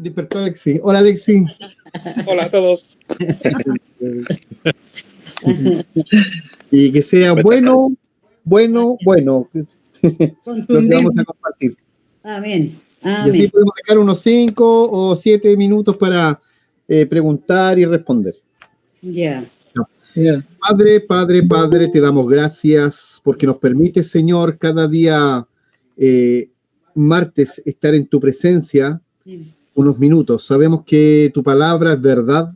despertó Alexi. Hola, Alexi. Hola a todos. Y que sea bueno, lo que vamos a compartir. Amén. Y así podemos dejar unos 5 o 7 minutos para preguntar y responder. Ya. Padre, te damos gracias porque nos permite, Señor, cada día martes estar en tu presencia unos minutos. Sabemos que tu palabra es verdad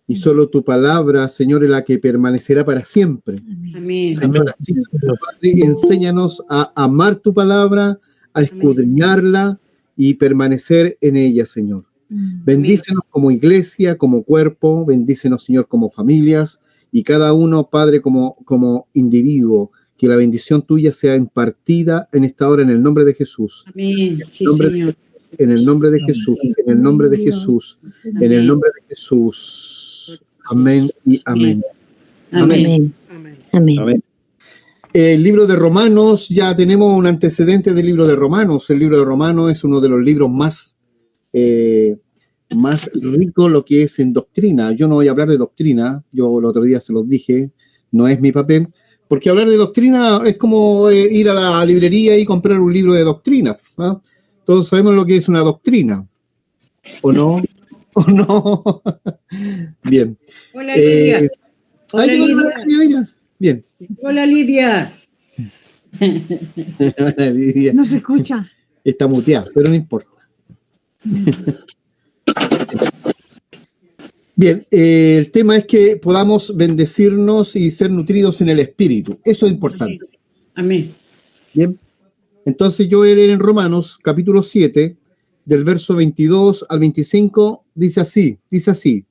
y solo tu palabra, Señor, es la que permanecerá para siempre. Amén. Señor, así, Padre, enséñanos a amar tu palabra, a escudriñarla y permanecer en ella, Señor. Bendícenos como iglesia, como cuerpo, bendícenos, Señor, como familias y cada uno, Padre, como individuo. Que la bendición tuya sea impartida en esta hora en el nombre de Jesús. Amén. Sí, Señor. En el nombre de Jesús, en el nombre de Jesús, en el nombre de Jesús. Amén y amén. Amén. Amén. El libro de Romanos, ya tenemos un antecedente del libro de Romanos. El libro de Romanos es uno de los libros más rico lo que es en doctrina. Yo no voy a hablar de doctrina, yo el otro día se los dije, no es mi papel, porque hablar de doctrina es como ir a la librería y comprar un libro de doctrina. ¿Ah? Todos sabemos lo que es una doctrina, ¿o no? ¿O no? Bien. Hola, Lidia. Hola, Lidia. Bien. Hola, Lidia. Hola, Lidia. No se escucha. Está muteada, pero no importa. Bien, el tema es que podamos bendecirnos y ser nutridos en el Espíritu. Eso es importante. Amén. Bien, entonces yo voy a leer en Romanos, capítulo 7, del verso 22 al 25, dice así.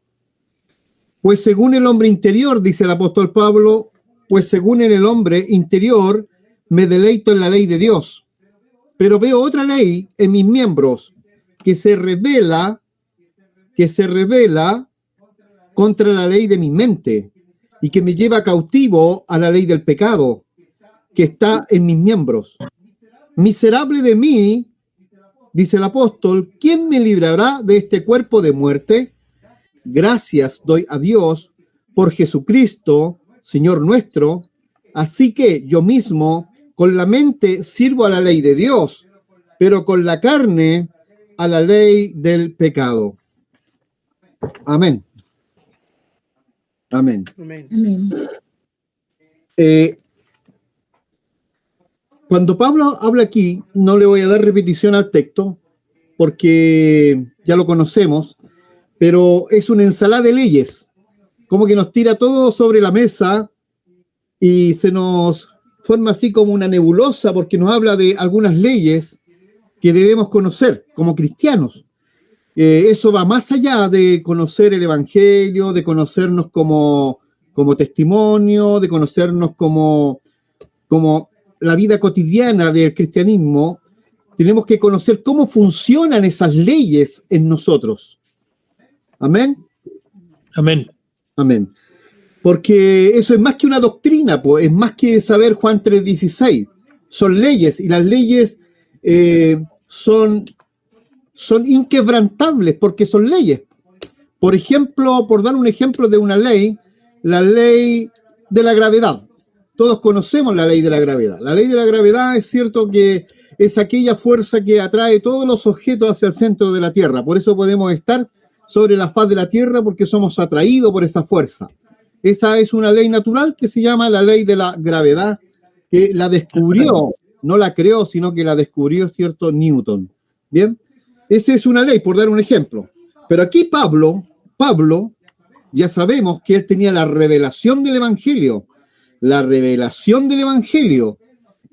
Pues según el hombre interior, dice el apóstol Pablo, pues según en el hombre interior me deleito en la ley de Dios, pero veo otra ley en mis miembros que se revela contra la ley de mi mente y que me lleva cautivo a la ley del pecado que está en mis miembros. Miserable de mí, dice el apóstol, ¿quién me librará de este cuerpo de muerte? Gracias doy a Dios por Jesucristo, Señor nuestro. Así que yo mismo con la mente sirvo a la ley de Dios, pero con la carne a la ley del pecado. Amén. Amén. Cuando Pablo habla aquí, no le voy a dar repetición al texto, porque ya lo conocemos, pero es una ensalada de leyes, como que nos tira todo sobre la mesa y se nos forma así como una nebulosa, porque nos habla de algunas leyes que debemos conocer como cristianos. Eso va más allá de conocer el Evangelio, de conocernos como testimonio, de conocernos como la vida cotidiana del cristianismo. Tenemos que conocer cómo funcionan esas leyes en nosotros. Amén. Amén. Amén. Porque eso es más que una doctrina, pues, es más que saber Juan 3:16. Son leyes y las leyes son inquebrantables porque son leyes. Por ejemplo, por dar un ejemplo de una ley, la ley de la gravedad. Todos conocemos la ley de la gravedad. La ley de la gravedad es cierto que es aquella fuerza que atrae todos los objetos hacia el centro de la Tierra. Por eso podemos estar sobre la faz de la Tierra porque somos atraídos por esa fuerza. Esa es una ley natural que se llama la ley de la gravedad, que la descubrió, no la creó, sino que la descubrió cierto Newton. Bien, esa es una ley, por dar un ejemplo. Pero aquí Pablo, ya sabemos que él tenía la revelación del Evangelio. La revelación del Evangelio.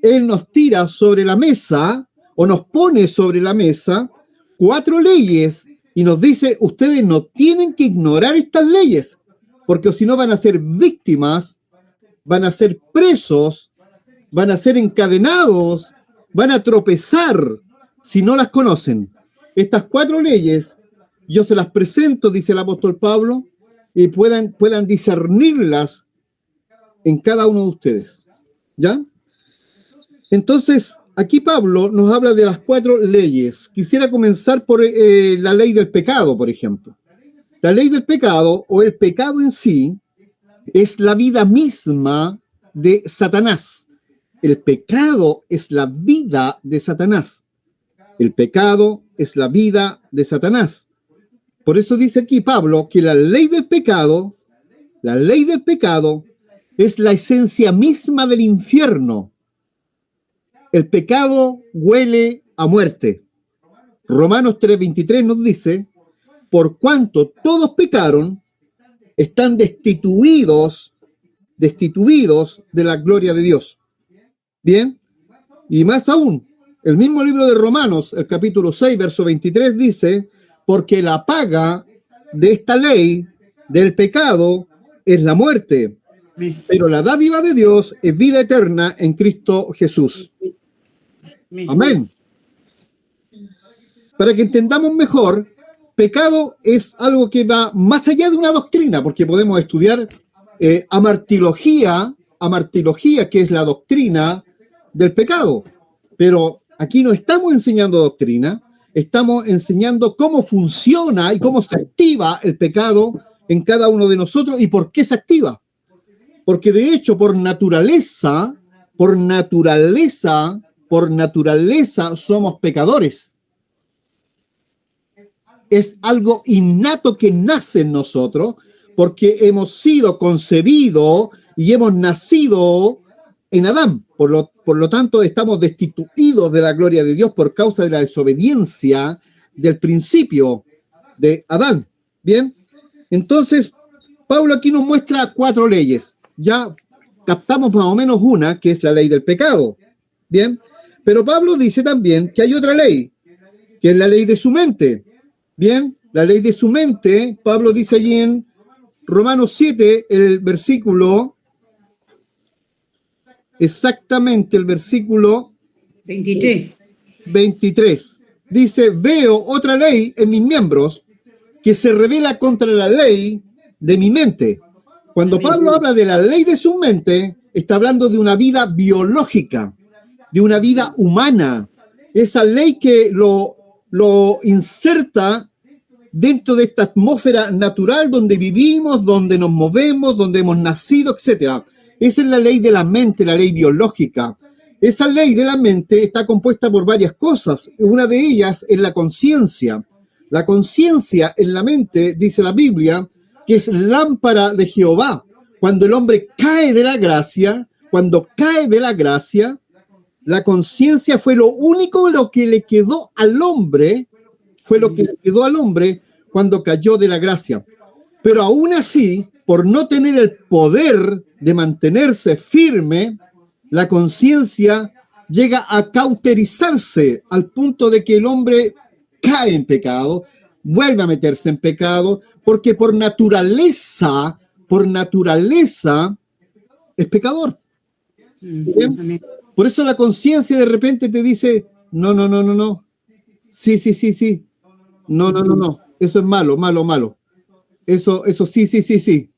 Él nos tira sobre la mesa, o nos pone sobre la mesa, 4 leyes, y nos dice, ustedes no tienen que ignorar estas leyes, porque si no van a ser víctimas, van a ser presos, van a ser encadenados, van a tropezar si no las conocen. Estas 4 leyes, yo se las presento, dice el apóstol Pablo, y puedan discernirlas en cada uno de ustedes. ¿Ya? Entonces, aquí Pablo nos habla de las 4 leyes. Quisiera comenzar por la ley del pecado, por ejemplo. La ley del pecado, o el pecado en sí, es la vida misma de Satanás. El pecado es la vida de Satanás. El pecado es la vida de Satanás. Por eso dice aquí Pablo que la ley del pecado es la esencia misma del infierno. El pecado huele a muerte. Romanos 3:23 nos dice, por cuanto todos pecaron, están destituidos de la gloria de Dios. Bien, y más aún, el mismo libro de Romanos, el capítulo 6, verso 23 dice, porque la paga de esta ley del pecado es la muerte, pero la dádiva de Dios es vida eterna en Cristo Jesús. Amén. Para que entendamos mejor, pecado es algo que va más allá de una doctrina, porque podemos estudiar amartilogía, que es la doctrina del pecado. Pero aquí no estamos enseñando doctrina, estamos enseñando cómo funciona y cómo se activa el pecado en cada uno de nosotros y por qué se activa. Porque de hecho, por naturaleza, somos pecadores. Es algo innato que nace en nosotros, porque hemos sido concebidos y hemos nacido en Adán. Por lo tanto, estamos destituidos de la gloria de Dios por causa de la desobediencia del principio de Adán. Bien, entonces, Pablo aquí nos muestra 4 leyes. Ya captamos más o menos una, que es la ley del pecado. Bien, pero Pablo dice también que hay otra ley, que es la ley de su mente. Bien, la ley de su mente, Pablo dice allí en Romanos 7, el versículo, exactamente el versículo 23. Dice, veo otra ley en mis miembros que se revela contra la ley de mi mente. Cuando Pablo habla de la ley de su mente, está hablando de una vida biológica, de una vida humana. Esa ley que lo inserta dentro de esta atmósfera natural donde vivimos, donde nos movemos, donde hemos nacido, etc. Esa es la ley de la mente, la ley biológica. Esa ley de la mente está compuesta por varias cosas. Una de ellas es la conciencia. La conciencia en la mente, dice la Biblia, que es lámpara de Jehová. Cuando el hombre cae de la gracia, la conciencia fue lo único lo que le quedó al hombre, cuando cayó de la gracia. Pero aún así, por no tener el poder de mantenerse firme, la conciencia llega a cauterizarse al punto de que el hombre cae en pecado, vuelve a meterse en pecado, porque por naturaleza es pecador. ¿Bien? Por eso la conciencia de repente te dice, no. Sí. No. Eso es malo. Eso, sí.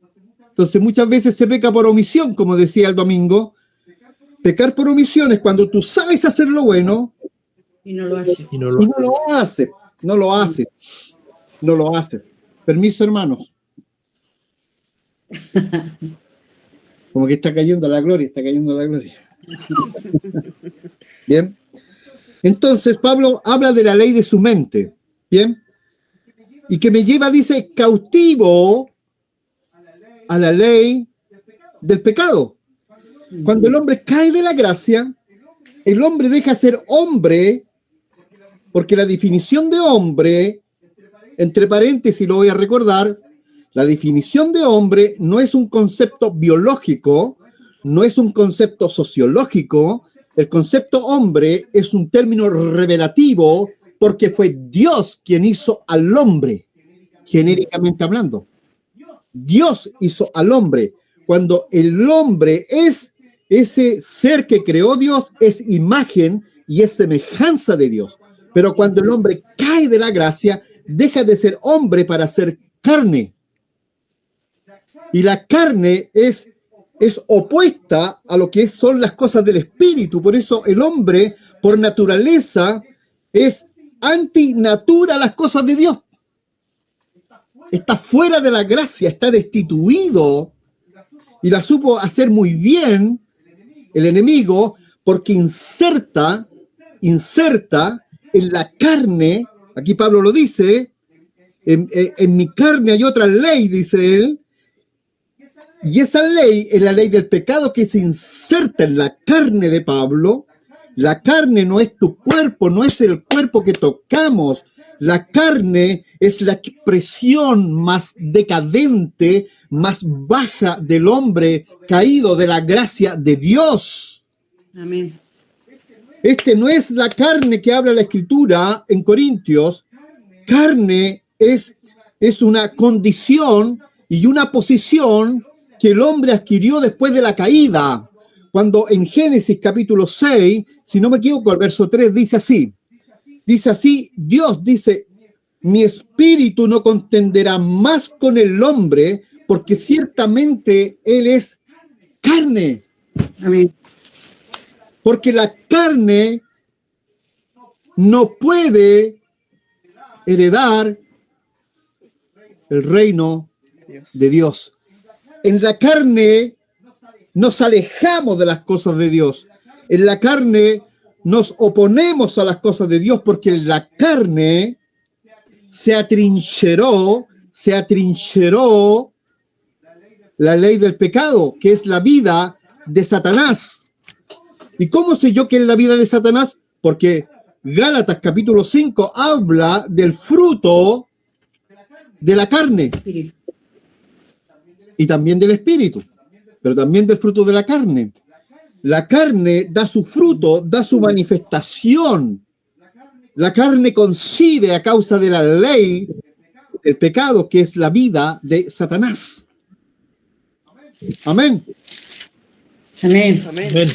Entonces muchas veces se peca por omisión, como decía el domingo. Pecar por omisión es cuando tú sabes hacer lo bueno y no lo haces. No lo haces. Permiso, hermanos. Como que está cayendo la gloria. Bien. Entonces Pablo habla de la ley de su mente. Bien. Y que me lleva, dice, cautivo a la ley del pecado. Cuando el hombre cae de la gracia, el hombre deja de ser hombre, porque la definición de hombre, entre paréntesis lo voy a recordar, la definición de hombre no es un concepto biológico, no es un concepto sociológico. El concepto hombre es un término revelativo porque fue Dios quien hizo al hombre, genéricamente hablando. Dios hizo al hombre. Cuando el hombre es ese ser que creó Dios, es imagen y es semejanza de Dios. Pero cuando el hombre cae de la gracia, deja de ser hombre para ser carne. Y la carne es opuesta a lo que son las cosas del espíritu. Por eso el hombre por naturaleza es antinatura a las cosas de Dios. Está fuera de la gracia, está destituido, y la supo hacer muy bien el enemigo, porque inserta en la carne, aquí Pablo lo dice, en mi carne hay otra ley, dice él, y esa ley es la ley del pecado que se inserta en la carne de Pablo. La carne no es tu cuerpo, no es el cuerpo que tocamos. La carne es la expresión más decadente, más baja del hombre caído de la gracia de Dios. Amén. Este no es la carne que habla la Escritura en Corintios. Carne es una condición y una posición que el hombre adquirió después de la caída. Cuando en Génesis capítulo 6, si no me equivoco, el verso 3 dice así, Dios dice, mi espíritu no contenderá más con el hombre, porque ciertamente él es carne. Amén. Porque la carne no puede heredar el reino de Dios. En la carne nos alejamos de las cosas de Dios. En la carne nos oponemos a las cosas de Dios, porque en la carne se atrincheró la ley del pecado, que es la vida de Satanás. ¿Y cómo sé yo que es la vida de Satanás? Porque Gálatas capítulo 5 habla del fruto de la carne y también del espíritu, pero también del fruto de la carne. La carne da su fruto, da su manifestación. La carne concibe a causa de la ley del pecado, que es la vida de Satanás. Amén. Amén. Amén.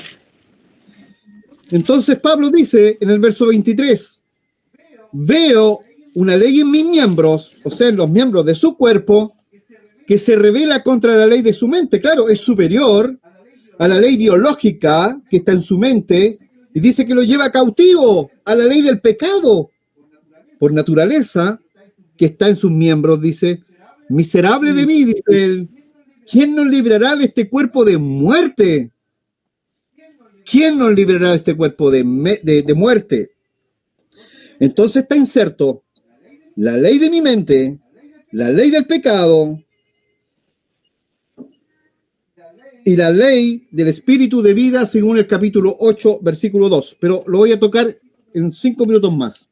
Entonces Pablo dice en el verso 23, veo una ley en mis miembros, o sea, en los miembros de su cuerpo, que se revela contra la ley de su mente. Claro, es superior a la ley biológica que está en su mente, y dice que lo lleva cautivo a la ley del pecado por naturaleza que está en sus miembros. Dice, miserable de mí, dice él, ¿quién nos librará de este cuerpo de muerte? ¿Quién nos librará de este cuerpo de muerte? Entonces está inserto la ley de mi mente, la ley del pecado y la ley del espíritu de vida, según el capítulo 8, versículo 2. Pero lo voy a tocar en 5 minutos más.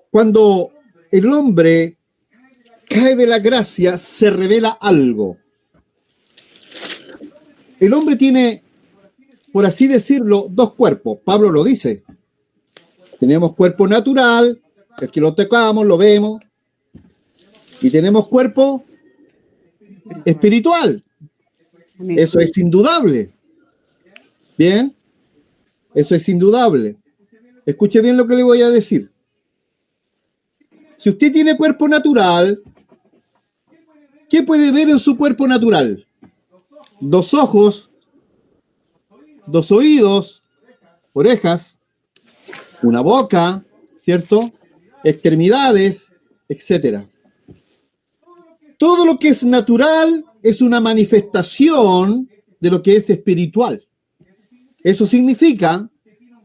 Cuando el hombre cae de la gracia, se revela algo. El hombre tiene, por así decirlo, dos cuerpos. Pablo lo dice. Tenemos cuerpo natural, el que lo tocamos, lo vemos. Y tenemos cuerpo espiritual. Eso es indudable. Bien, eso es indudable. Escuche bien lo que le voy a decir. Si usted tiene cuerpo natural, ¿qué puede ver en su cuerpo natural? 2 ojos, 2 oídos, orejas, una boca, ¿cierto? Extremidades, etcétera. Todo lo que es natural es una manifestación de lo que es espiritual. Eso significa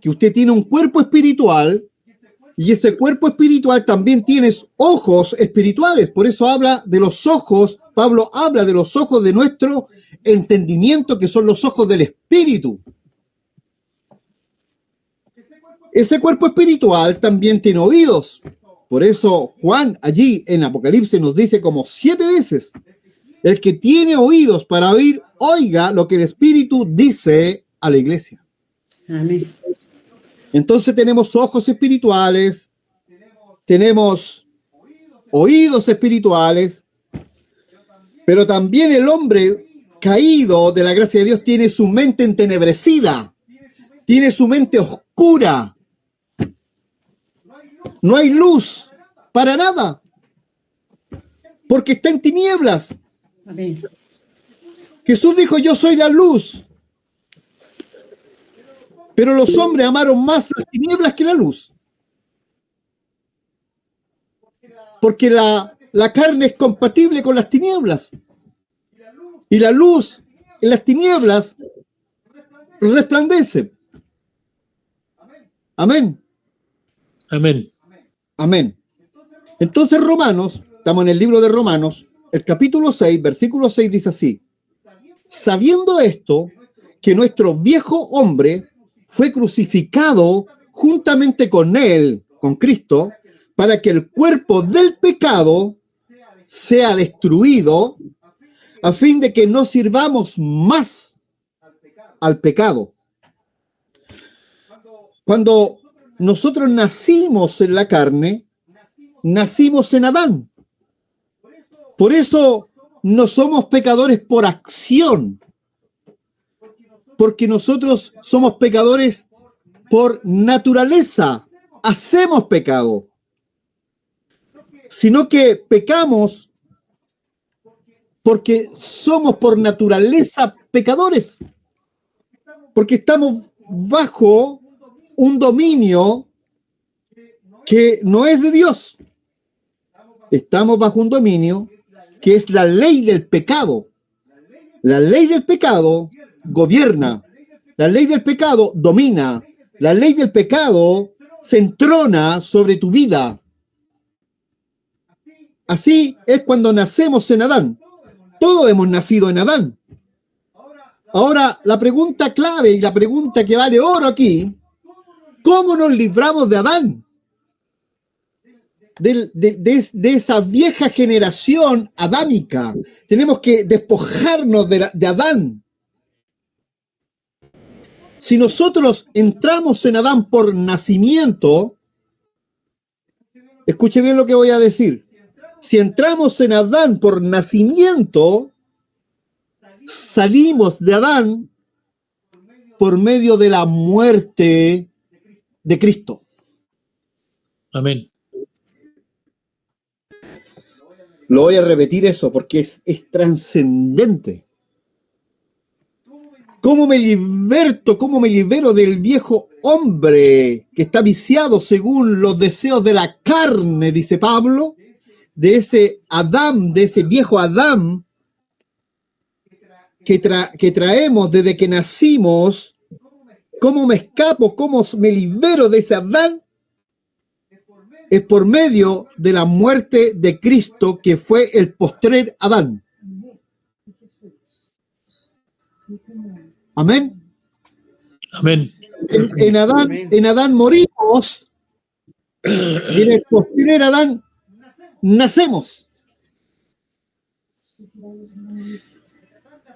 que usted tiene un cuerpo espiritual y ese cuerpo espiritual también tiene ojos espirituales. Por eso habla de los ojos, Pablo habla de los ojos de nuestro entendimiento, que son los ojos del espíritu. Ese cuerpo espiritual también tiene oídos. Por eso Juan allí en Apocalipsis nos dice como 7 veces, el que tiene oídos para oír, oiga lo que el Espíritu dice a la iglesia. Amén. Entonces tenemos ojos espirituales, tenemos oídos espirituales, pero también el hombre caído de la gracia de Dios tiene su mente entenebrecida, tiene su mente oscura. No hay luz para nada, porque está en tinieblas. Amén. Jesús dijo, yo soy la luz. Pero los hombres amaron más las tinieblas que la luz. Porque la carne es compatible con las tinieblas. Y la luz en las tinieblas resplandece. Amén. Amén. Amén. Entonces Romanos, estamos en el libro de Romanos, el capítulo 6, versículo 6 dice así: sabiendo esto, que nuestro viejo hombre fue crucificado juntamente con él, con Cristo, para que el cuerpo del pecado sea destruido, a fin de que no sirvamos más al pecado. Cuando nosotros nacimos en la carne, nacimos en Adán. Por eso no somos pecadores por acción, porque nosotros somos pecadores por naturaleza. Hacemos pecado, sino que pecamos porque somos por naturaleza pecadores, porque estamos bajo un dominio que no es de Dios. Estamos bajo un dominio que es la ley del pecado. La ley del pecado gobierna. La ley del pecado domina. La ley del pecado se entrona sobre tu vida. Así es cuando nacemos en Adán. Todos hemos nacido en Adán. Ahora, la pregunta clave y la pregunta que vale oro aquí: ¿cómo nos libramos de Adán? De esa vieja generación adámica. Tenemos que despojarnos de Adán. Si nosotros entramos en Adán por nacimiento, escuche bien lo que voy a decir. Si entramos en Adán por nacimiento, salimos de Adán por medio de la muerte de Cristo. Amén. Lo voy a repetir eso porque es trascendente. ¿Cómo me libero del viejo hombre que está viciado según los deseos de la carne, dice Pablo? De ese Adán, de ese viejo Adán que traemos desde que nacimos. ¿Cómo me escapo? ¿Cómo me libero de ese Adán? Es por medio de la muerte de Cristo, que fue el postrer Adán. Amén. Amén. En Adán morimos y en el postrer Adán nacemos.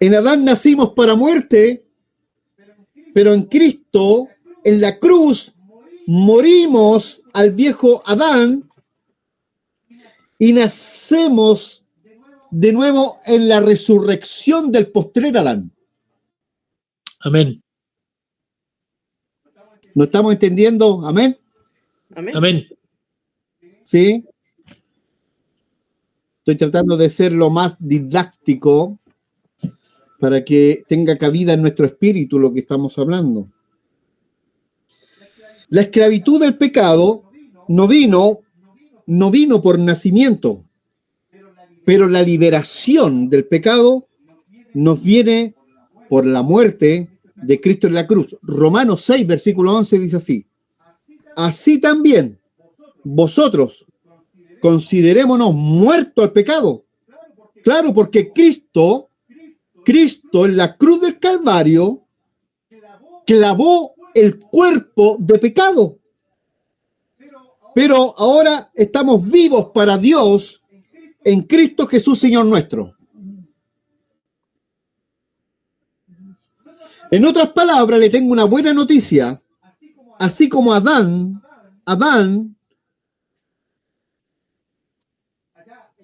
En Adán nacimos para muerte, pero en Cristo, en la cruz, morimos al viejo Adán y nacemos de nuevo en la resurrección del postrer Adán. Amén. ¿No estamos entendiendo? Amén. Amén. ¿Sí? Estoy tratando de ser lo más didáctico para que tenga cabida en nuestro espíritu lo que estamos hablando. La esclavitud del pecado no vino por nacimiento, pero la liberación del pecado nos viene por la muerte de Cristo en la cruz. Romanos 6, versículo 11 dice así: así también vosotros considerémonos muertos al pecado. Claro, porque Cristo en la cruz del Calvario clavó el cuerpo de pecado. Pero ahora estamos vivos para Dios en Cristo Jesús, Señor nuestro. En otras palabras, le tengo una buena noticia. Así como Adán,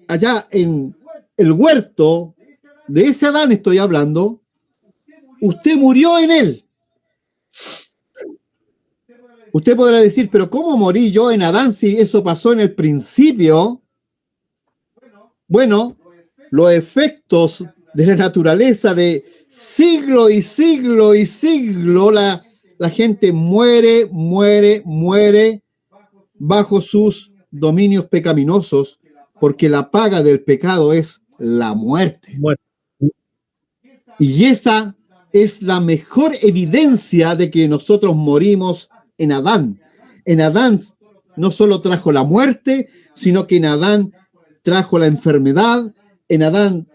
allá en el huerto, de ese Adán estoy hablando, usted murió en él. Usted podrá decir, pero ¿cómo morí yo en Adán si eso pasó en el principio? Bueno, los efectos de la naturaleza de siglo y siglo y siglo, la la gente muere bajo sus dominios pecaminosos, porque la paga del pecado es la muerte. Muerte. Y esa es la mejor evidencia de que nosotros morimos en Adán. En Adán no solo trajo la muerte, sino que en Adán trajo la enfermedad, en Adán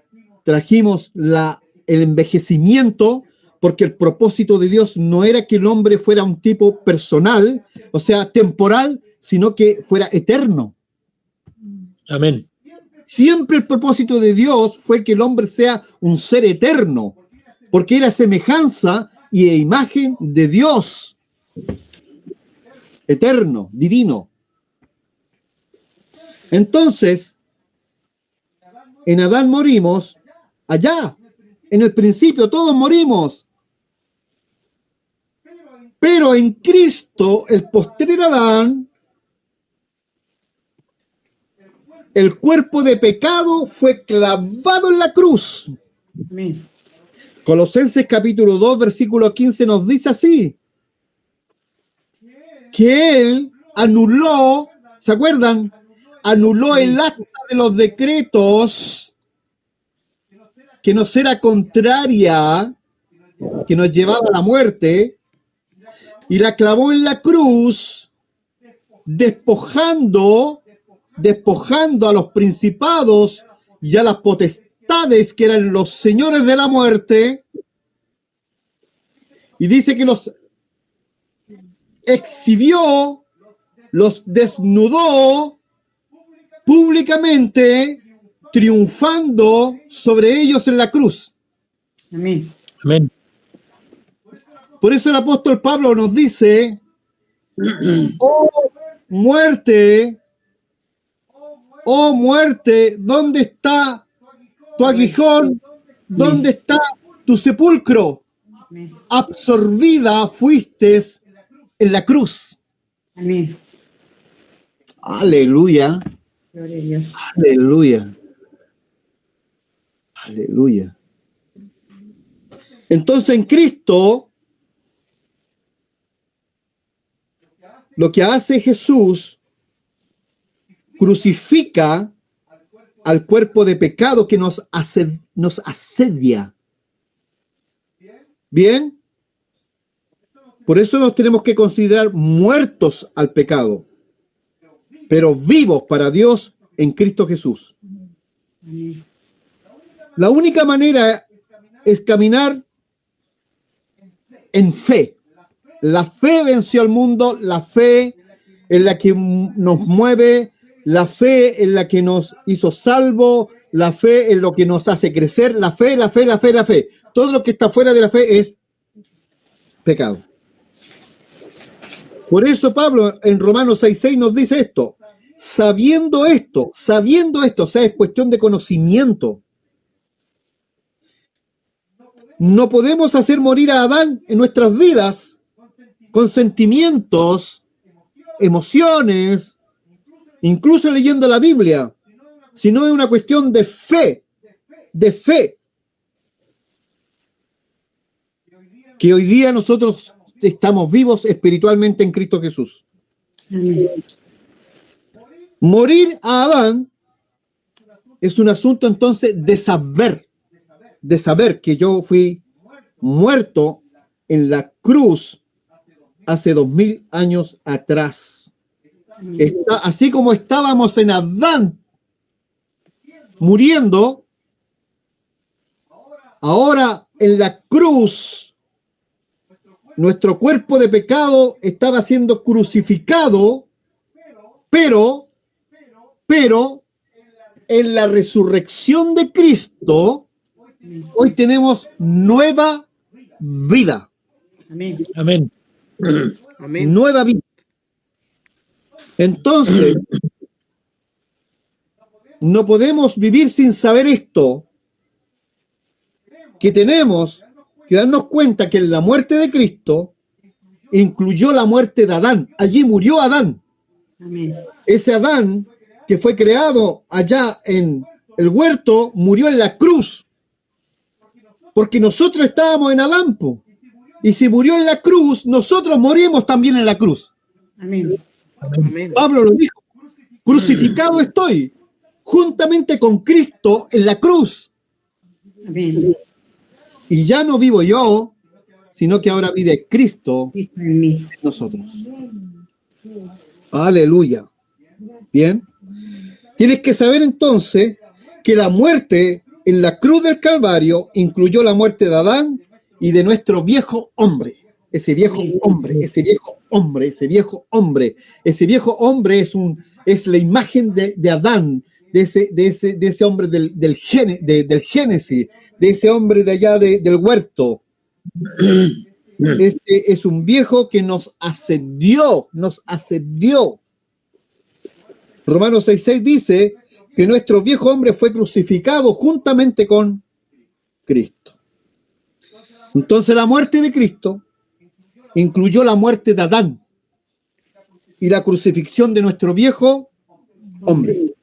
trajimos el envejecimiento, porque el propósito de Dios no era que el hombre fuera un tipo personal, o sea, temporal, sino que fuera eterno. Amén. Siempre el propósito de Dios fue que el hombre sea un ser eterno, porque era semejanza y imagen de Dios. Eterno, divino. Entonces, en Adán morimos, allá, en el principio todos morimos. Pero en Cristo, el postrer Adán, el cuerpo de pecado fue clavado en la cruz. Amén. Colosenses capítulo 2, versículo 15 nos dice así, que Él anuló, ¿se acuerdan? Anuló el acta de los decretos que nos era contraria, que nos llevaba a la muerte, y la clavó en la cruz, despojando a los principados y a las potestades que eran los señores de la muerte, y dice que los exhibió, los desnudó públicamente, triunfando sobre ellos en la cruz. Amén. Amén. Por eso el apóstol Pablo nos dice, oh muerte, ¿dónde está tu aguijón? ¿Dónde está tu sepulcro? Amén. Absorbida fuiste en la cruz. Amén. Aleluya, Gloria a Dios. aleluya, aleluya. Entonces en Cristo, lo que hace Jesús, crucifica al cuerpo de pecado que nos asedia. ¿Bien? Por eso nos tenemos que considerar muertos al pecado, pero vivos para Dios en Cristo Jesús. Amén. La única manera es caminar en fe. La fe venció al mundo, la fe en la que nos mueve, la fe en la que nos hizo salvo, la fe en lo que nos hace crecer, la fe. Todo lo que está fuera de la fe es pecado. Por eso Pablo en Romanos 6:6 nos dice esto, sabiendo esto, o sea, es cuestión de conocimiento. No podemos hacer morir a Adán en nuestras vidas con sentimientos, emociones, incluso leyendo la Biblia, sino es una cuestión de fe, que hoy día nosotros estamos vivos espiritualmente en Cristo Jesús. Amén. Morir a Adán es un asunto entonces de saber que yo fui muerto en la cruz hace 2000 años atrás. Así como estábamos en Adán muriendo, ahora en la cruz nuestro cuerpo de pecado estaba siendo crucificado, pero en la resurrección de Cristo hoy tenemos nueva vida. Amén. Amén. Amén. Nueva vida. Entonces, no podemos vivir sin saber esto, que tenemos que darnos cuenta que en la muerte de Cristo incluyó la muerte de Adán. Allí murió Adán. Amén. Ese Adán que fue creado allá en el huerto murió en la cruz, porque nosotros estábamos en Adán, po. Y si murió en la cruz, nosotros morimos también en la cruz. Amén. Amén. Pablo lo dijo. Crucificado estoy, juntamente con Cristo en la cruz. Amén. Y ya no vivo yo, sino que ahora vive Cristo Cristo en mí. en nosotros. Aleluya. Bien. Tienes que saber entonces que la muerte en la cruz del Calvario incluyó la muerte de Adán y de nuestro viejo hombre. Ese viejo hombre, ese viejo hombre, ese viejo hombre. Ese viejo hombre es la imagen de Adán, de ese hombre del Génesis, de ese hombre de allá del huerto. Este es un viejo que nos asedió. Romanos 6:6 dice que nuestro viejo hombre fue crucificado juntamente con Cristo. Entonces la muerte de Cristo incluyó la muerte de Adán y la crucifixión de nuestro viejo hombre.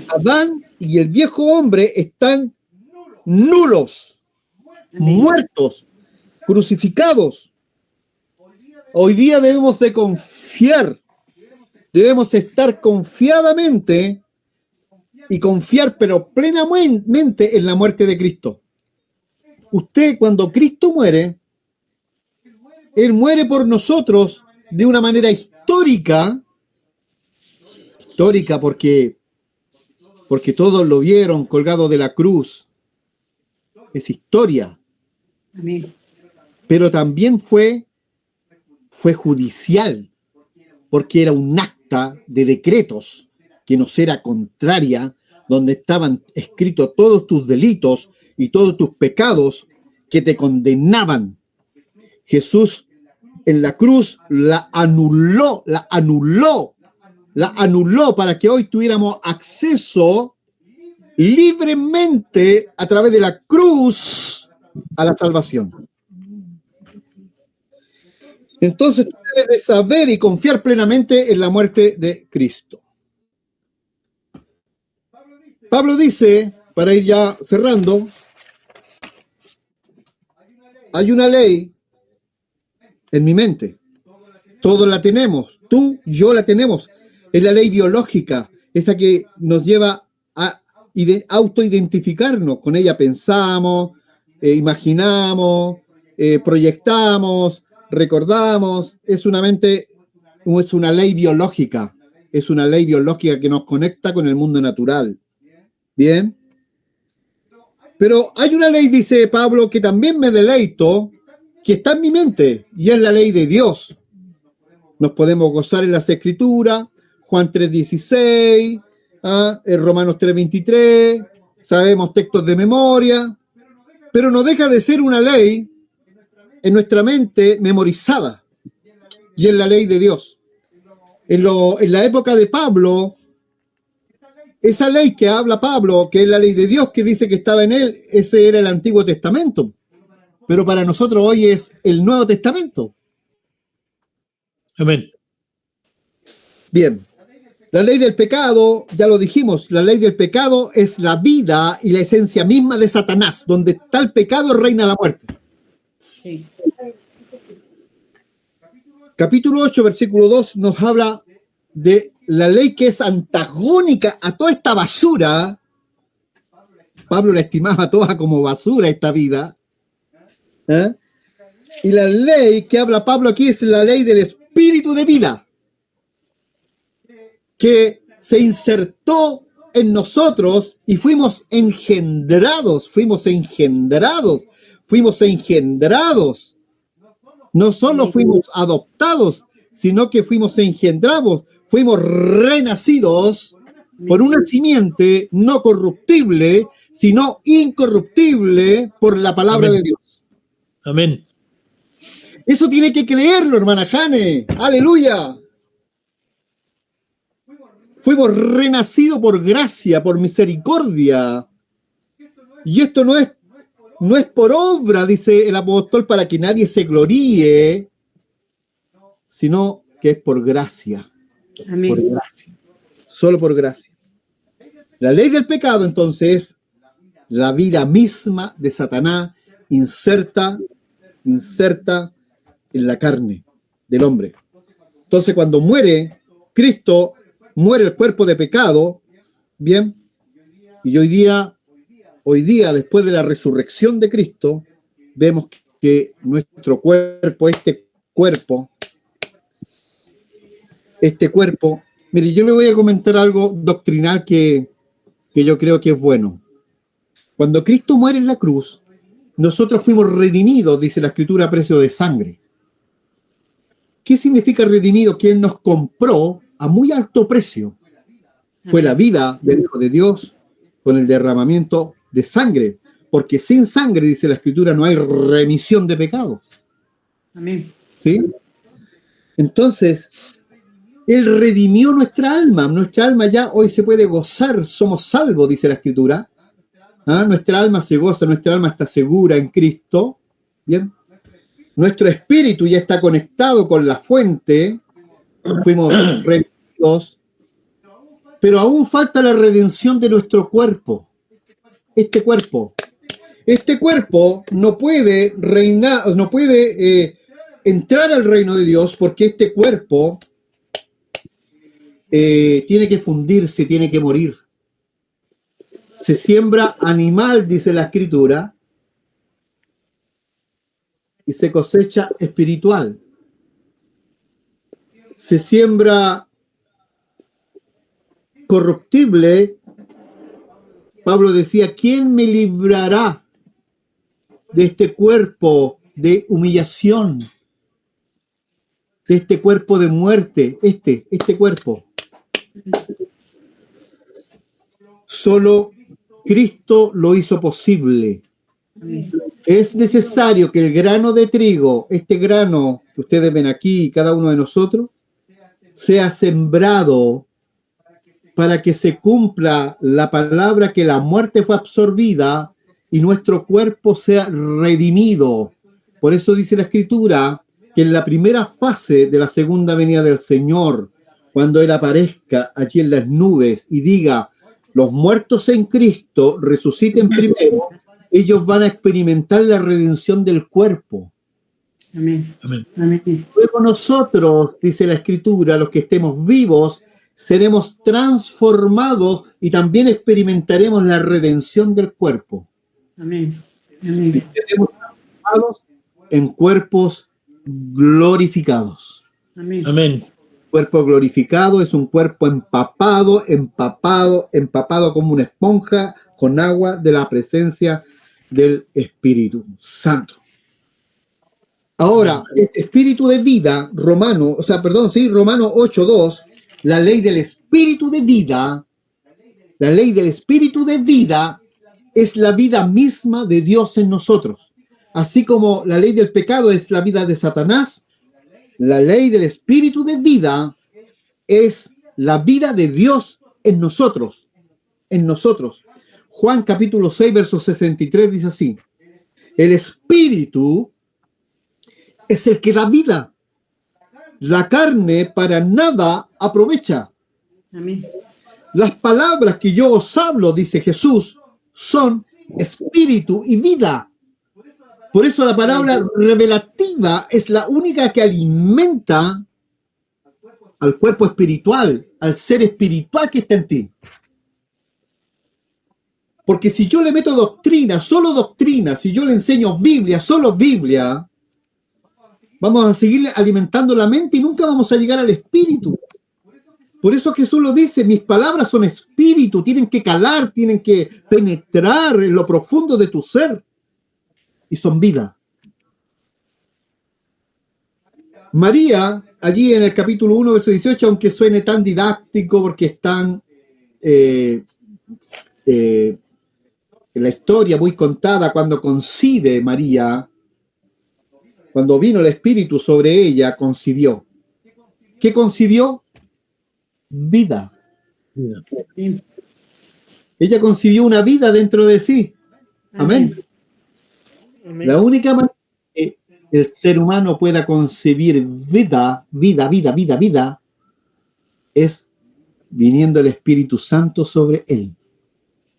Adán y el viejo hombre están nulos, muertos, crucificados. Hoy día debemos de confiar, debemos estar confiadamente y confiar pero plenamente en la muerte de Cristo. Usted, cuando Cristo muere, Él muere por nosotros de una manera histórica porque todos lo vieron colgado de la cruz. Es historia. Amén. Pero también fue judicial, porque era un acta de decretos que nos era contraria, donde estaban escritos todos tus delitos y todos tus pecados que te condenaban. Jesús en la cruz la anuló para que hoy tuviéramos acceso libremente a través de la cruz a la salvación. Entonces tú debes de saber y confiar plenamente en la muerte de Cristo. Pablo dice, para ir ya cerrando, hay una ley en mi mente. Todos la tenemos, tú, yo la tenemos. Es la ley biológica, esa que nos lleva a autoidentificarnos. Con ella pensamos, imaginamos, proyectamos, recordamos. Es una ley biológica. Es una ley biológica que nos conecta con el mundo natural. Bien. Pero hay una ley, dice Pablo, que también me deleito, que está en mi mente, y es la ley de Dios. Nos podemos gozar en las Escrituras, Juan 3:16, Romanos 3:23, sabemos textos de memoria, pero no deja de ser una ley en nuestra mente memorizada, y es la ley de Dios. En la época de Pablo, esa ley que habla Pablo, que es la ley de Dios que dice que estaba en él, ese era el Antiguo Testamento. Pero para nosotros hoy es el Nuevo Testamento. Amén. Bien. La ley del pecado, ya lo dijimos, la ley del pecado es la vida y la esencia misma de Satanás. Donde está el pecado reina la muerte. Sí. Capítulo 8, versículo 2 nos habla de la ley que es antagónica a toda esta basura. Pablo la estimaba toda como basura esta vida. Y la ley que habla Pablo aquí es la ley del espíritu de vida, que se insertó en nosotros y fuimos engendrados. No solo fuimos adoptados, sino que fuimos engendrados, fuimos renacidos por una simiente no corruptible, sino incorruptible por la palabra de Dios. Amén. Eso tiene que creerlo, hermana Jane. Aleluya. Fuimos renacidos por gracia, por misericordia. Y esto no es por obra, dice el apóstol, para que nadie se gloríe, sino que es por gracia. Amén. Por gracia. Solo por gracia. La ley del pecado, entonces, es la vida misma de Satanás inserta inserta en la carne del hombre. Entonces, cuando muere Cristo, muere el cuerpo de pecado, bien, y hoy día, después de la resurrección de Cristo, vemos que nuestro cuerpo, este cuerpo, mire, yo le voy a comentar algo doctrinal que yo creo que es bueno. Cuando Cristo muere en la cruz, nosotros fuimos redimidos, dice la Escritura, a precio de sangre. ¿Qué significa redimido? Que Él nos compró a muy alto precio. Fue la vida del Hijo de Dios con el derramamiento de sangre, porque sin sangre, dice la Escritura, no hay remisión de pecados. Amén. ¿Sí? Entonces, Él redimió nuestra alma ya hoy se puede gozar, somos salvos, dice la Escritura. ¿Ah? Nuestra alma se goza, nuestra alma está segura en Cristo. ¿Bien? Nuestro espíritu ya está conectado con la fuente, fuimos redimidos, pero aún falta la redención de nuestro cuerpo. Este cuerpo no puede reinar, no puede entrar al reino de Dios porque este cuerpo tiene que fundirse, tiene que morir. Se siembra animal, dice la Escritura, y se cosecha espiritual. Se siembra corruptible. Pablo decía, ¿quién me librará de este cuerpo de humillación? De este cuerpo de muerte, este cuerpo. Solo Cristo lo hizo posible. Es necesario que el grano de trigo, este grano que ustedes ven aquí, cada uno de nosotros, sea sembrado para que se cumpla la palabra que la muerte fue absorbida y nuestro cuerpo sea redimido. Por eso dice la Escritura que en la primera fase de la segunda venida del Señor, cuando Él aparezca allí en las nubes y diga, los muertos en Cristo resuciten primero, ellos van a experimentar la redención del cuerpo. Amén. Amén. Amén. Luego nosotros, dice la Escritura, los que estemos vivos, seremos transformados y también experimentaremos la redención del cuerpo. Amén. Amén. Seremos transformados en cuerpos glorificados. Amén. Amén. Cuerpo glorificado es un cuerpo empapado como una esponja con agua de la presencia del Espíritu Santo. Ahora, ese espíritu de vida, Romano 8:2, la ley del espíritu de vida es la vida misma de Dios en nosotros. Así como la ley del pecado es la vida de Satanás, la ley del espíritu de vida es la vida de Dios en nosotros. Juan capítulo 6, verso 63 dice así: el espíritu es el que da vida. La carne para nada aprovecha. Amén. Las palabras que yo os hablo, dice Jesús, son espíritu y vida. Por eso la palabra revelativa es la única que alimenta al cuerpo espiritual, al ser espiritual que está en ti. Porque si yo le meto doctrina, si yo le enseño Biblia, solo Biblia, vamos a seguir alimentando la mente y nunca vamos a llegar al espíritu. Por eso Jesús lo dice, mis palabras son espíritu, tienen que calar, tienen que penetrar en lo profundo de tu ser y son vida. María, allí en el capítulo 1, verso 18, aunque suene tan didáctico porque es tan la historia muy contada, cuando concibe María, cuando vino el Espíritu sobre ella, concibió. ¿Qué concibió? Vida. Amén. Ella concibió una vida dentro de sí. Amén. La única manera que el ser humano pueda concebir vida, es viniendo el Espíritu Santo sobre él.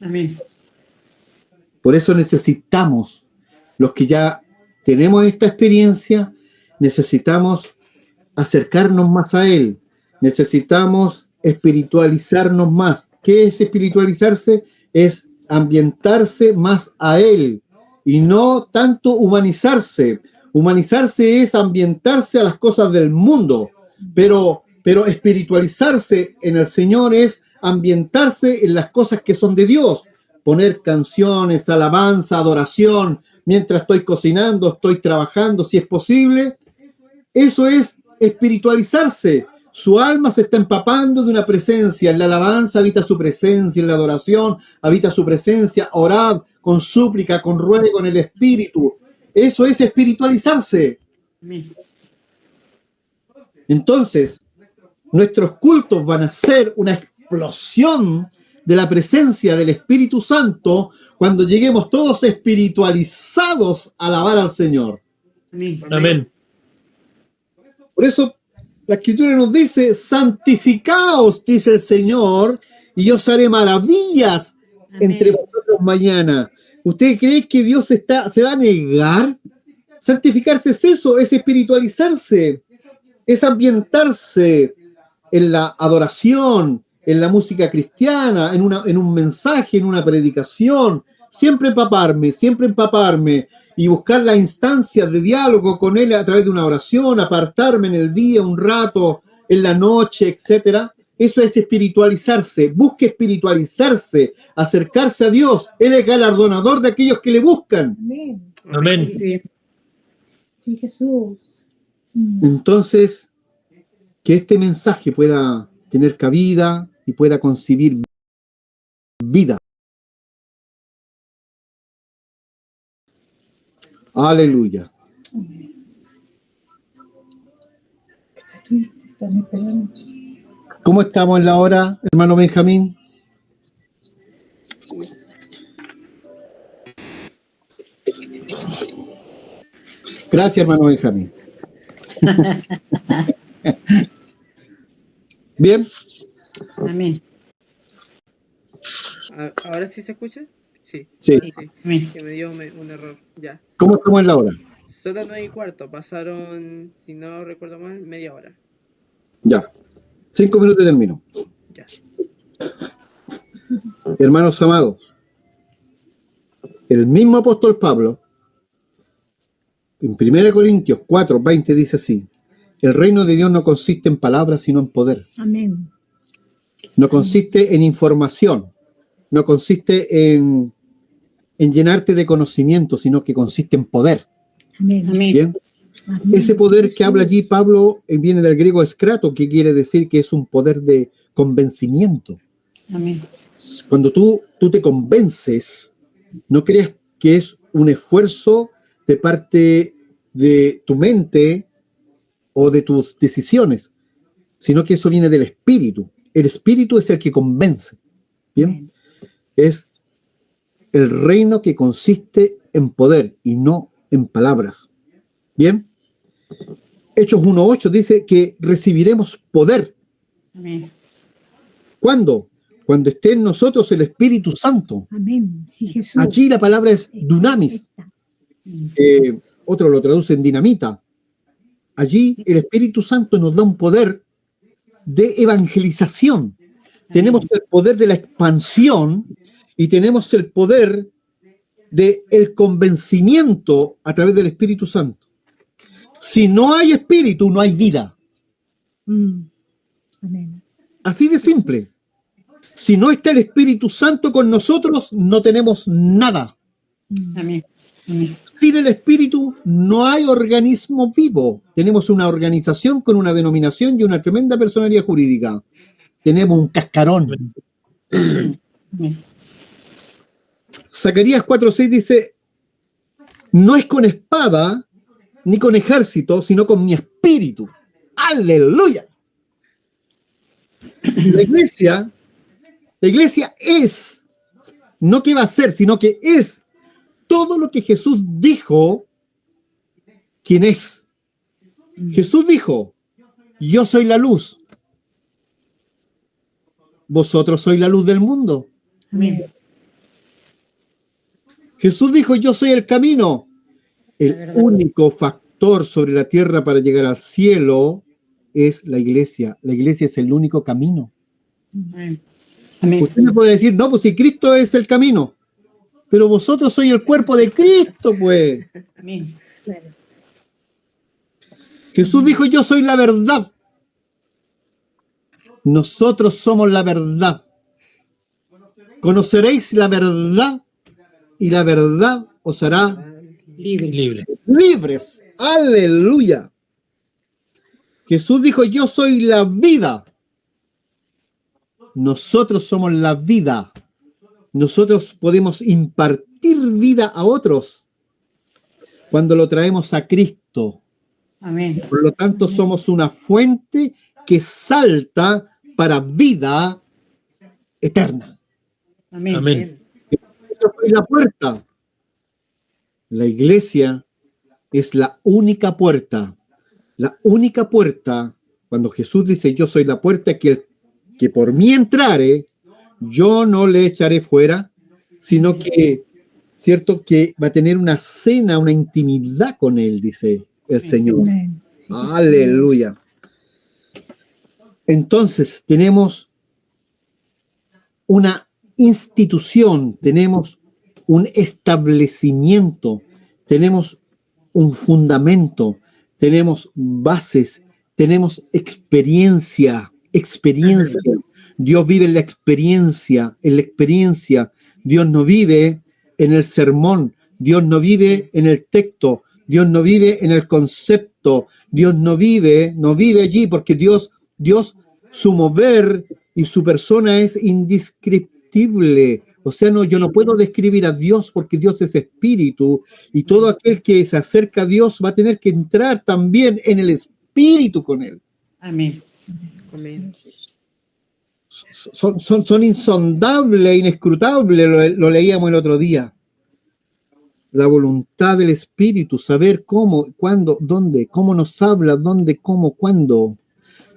Amén. Por eso necesitamos, los que ya tenemos esta experiencia, necesitamos acercarnos más a Él, necesitamos espiritualizarnos más. ¿Qué es espiritualizarse? Es ambientarse más a Él y no tanto humanizarse. Humanizarse es ambientarse a las cosas del mundo, pero espiritualizarse en el Señor es ambientarse en las cosas que son de Dios. Poner canciones, alabanza, adoración, mientras estoy cocinando, estoy trabajando, si es posible. Eso es espiritualizarse. Su alma se está empapando de una presencia. En la alabanza habita su presencia, en la adoración habita su presencia. Orad con súplica, con ruego en el Espíritu. Eso es espiritualizarse. Amén. Entonces, nuestros cultos van a ser una explosión de la presencia del Espíritu Santo cuando lleguemos todos espiritualizados a alabar al Señor. Amén. Amén. Por eso la Escritura nos dice, santificaos, dice el Señor, y yo os haré maravillas entre vosotros mañana. ¿Usted cree que Dios se va a negar? Santificarse es eso, es espiritualizarse, es ambientarse en la adoración, en la música cristiana, en un mensaje, en una predicación. Siempre empaparme y buscar las instancias de diálogo con Él a través de una oración, apartarme en el día un rato, en la noche, etcétera. Eso es espiritualizarse. Busque espiritualizarse, acercarse a Dios. Él es galardonador de aquellos que le buscan. Amén. Amén. Sí. Sí, Jesús. Entonces, que este mensaje pueda tener cabida y pueda concebir vida. Aleluya. Están esperando. ¿Cómo estamos en la hora, hermano Benjamín? Gracias, hermano Benjamín. Bien. Amén. ¿Ahora sí se escucha? Sí. Sí. Sí. Amén. Que me dio un error. Ya. ¿Cómo estamos en la hora? Son las 9:15. Pasaron, si no recuerdo mal, media hora. Ya. 5 minutos y termino. Ya. Hermanos amados, el mismo apóstol Pablo, en 1 Corintios 4:20 dice así, el reino de Dios no consiste en palabras, sino en poder. Amén. No consiste en información, no consiste en llenarte de conocimiento, sino que consiste en poder. Amén. Amén. ¿Bien? Amén. Ese poder que Jesús. habla allí Pablo viene del griego escrato, que quiere decir que es un poder de convencimiento. Amén. Cuando tú te convences, no creas que es un esfuerzo de parte de tu mente o de tus decisiones, sino que eso viene del Espíritu. El Espíritu es el que convence. ¿Bien? Amén. Es el reino que consiste en poder y no en palabras. ¿Bien? Hechos 1:8 dice que recibiremos poder. Amén. ¿Cuándo? Cuando esté en nosotros el Espíritu Santo. Amén. Sí, Jesús. Aquí la palabra es dunamis. Otro lo traduce en dinamita. Allí el Espíritu Santo nos da un poder de evangelización. Tenemos el poder de la expansión y tenemos el poder del convencimiento a través del Espíritu Santo. Si no hay espíritu, no hay vida. Amén. Así de simple. Si no está el Espíritu Santo con nosotros, no tenemos nada. Amén. Amén. Sin el Espíritu no hay organismo vivo. Tenemos una organización con una denominación y una tremenda personalidad jurídica. Tenemos un cascarón. Amén. Zacarías 4:6 dice, no es con espada ni con ejército, sino con mi espíritu. ¡Aleluya! La iglesia es, no que va a ser, sino que es todo lo que Jesús dijo, quién es. Jesús dijo, yo soy la luz. Vosotros sois la luz del mundo. Amén. Jesús dijo, yo soy el camino. El verdad. único factor sobre la tierra para llegar al cielo es la iglesia. La iglesia es el único camino. Amén. Amén. Usted me puede decir, no, pues si Cristo es el camino, pero vosotros sois el cuerpo de Cristo, pues. Amén. Claro. Jesús dijo, yo soy la verdad. Nosotros somos la verdad. Conoceréis la verdad y la verdad os hará Libre. libres. Aleluya. Jesús dijo, yo soy la vida. Nosotros somos la vida. Nosotros podemos impartir vida a otros cuando lo traemos a Cristo. Amén. Por lo tanto, somos una fuente que salta para vida eterna. Amén. Amén. Yo soy la puerta. La iglesia es la única puerta. La única puerta, cuando Jesús dice, yo soy la puerta, que por mí entrare, yo no le echaré fuera, sino que, cierto, que va a tener una cena, una intimidad con él, dice el Señor. Amén. Sí, Jesús. Aleluya. Entonces, tenemos una institución, tenemos un establecimiento, tenemos un fundamento, tenemos bases, tenemos experiencia. Dios vive en la experiencia, Dios no vive en el sermón, Dios no vive en el texto, Dios no vive en el concepto, Dios no vive allí, porque Dios, su mover y su persona es indescriptible. O sea, no, yo no puedo describir a Dios porque Dios es espíritu y todo aquel que se acerca a Dios va a tener que entrar también en el espíritu con él. Amén. Amén. Son insondables, inescrutables, lo leíamos el otro día. La voluntad del espíritu, saber cómo, cuándo, dónde, cómo nos habla, dónde, cómo, cuándo.